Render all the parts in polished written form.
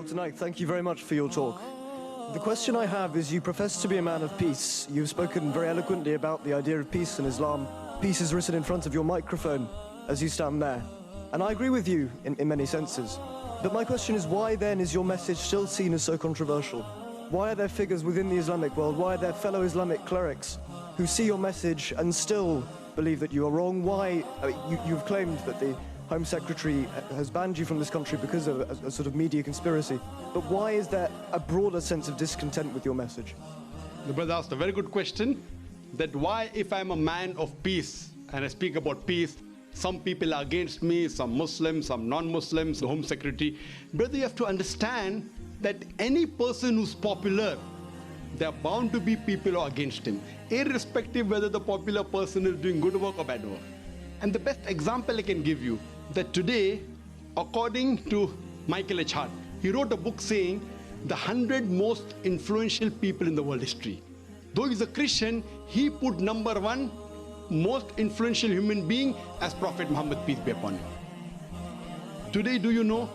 Dr. Naik, thank you very much for your talk. The question I have is, you profess to be a man of peace. You've spoken very eloquently about the idea of peace in Islam. Peace is written in front of your microphone as you stand there. And I agree with you in many senses. But my question is, why then is your message still seen as so controversial? Why are there figures within the Islamic world, why are there fellow Islamic clerics who see your message and still believe that you are wrong? Why, you've claimed that the Home Secretary has banned you from this country because of a sort of media conspiracy. But why is there a broader sense of discontent with your message? The brother asked a very good question, that why, if I'm a man of peace and I speak about peace, some people are against me, some Muslims, some non-Muslims, the Home Secretary. Brother, you have to understand that any person who's popular, there are bound to be people who are against him, irrespective whether the popular person is doing good work or bad work. And the best example I can give you, that today, according to Michael H. Hart, he wrote a book saying the 100 most influential people in the world history. Though he's a Christian, he put number 1 most influential human being as Prophet Muhammad, peace be upon him. Today, do you know,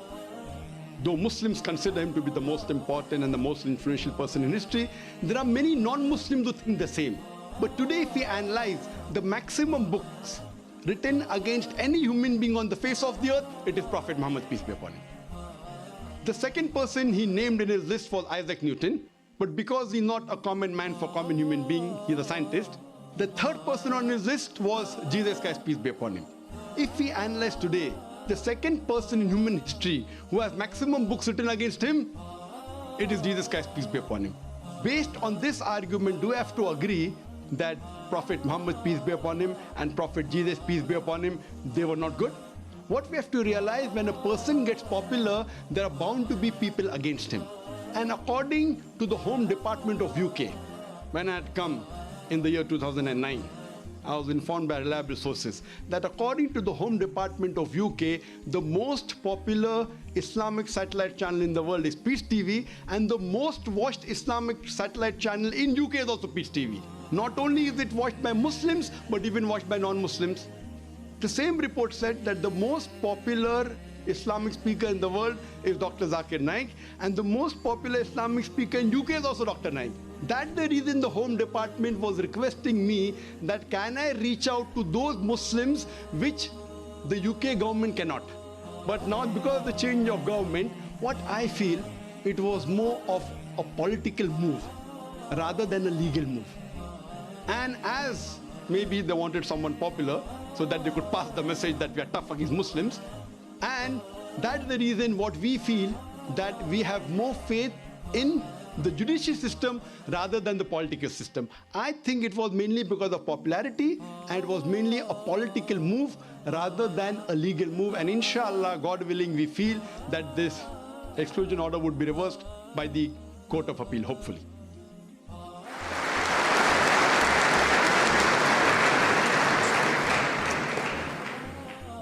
though Muslims consider him to be the most important and the most influential person in history, there are many non-Muslims who think the same. But today, if we analyze the maximum books written against any human being on the face of the earth, it is Prophet Muhammad, peace be upon him. The second person he named in his list was Isaac Newton, but because he's not a common man for common human being, he's a scientist. The third person on his list was Jesus Christ, peace be upon him. If we analyze today, the second person in human history who has maximum books written against him, it is Jesus Christ, peace be upon him. Based on this argument, do we have to agree that Prophet Muhammad, peace be upon him, and Prophet Jesus, peace be upon him, they were not good? What we have to realize, when a person gets popular, there are bound to be people against him. And according to the Home Department of UK, when I had come in the year 2009, I was informed by reliable sources that according to the Home Department of UK, the most popular Islamic satellite channel in the world is Peace TV, and the most watched Islamic satellite channel in UK is also Peace TV. Not only is it watched by Muslims, but even watched by non-Muslims. The same report said that the most popular Islamic speaker in the world is Dr. Zakir Naik, and the most popular Islamic speaker in UK is also Dr. Naik. That's the reason the Home Department was requesting me that can I reach out to those Muslims which the UK government cannot. But now, because of the change of government, what I feel, it was more of a political move rather than a legal move. And as maybe they wanted someone popular so that they could pass the message that we are tough against Muslims, and that's the reason what we feel, that we have more faith in the judicial system rather than the political system. I think it was mainly because of popularity, and it was mainly a political move rather than a legal move. And inshallah, God willing, we feel that this exclusion order would be reversed by the Court of Appeal, hopefully.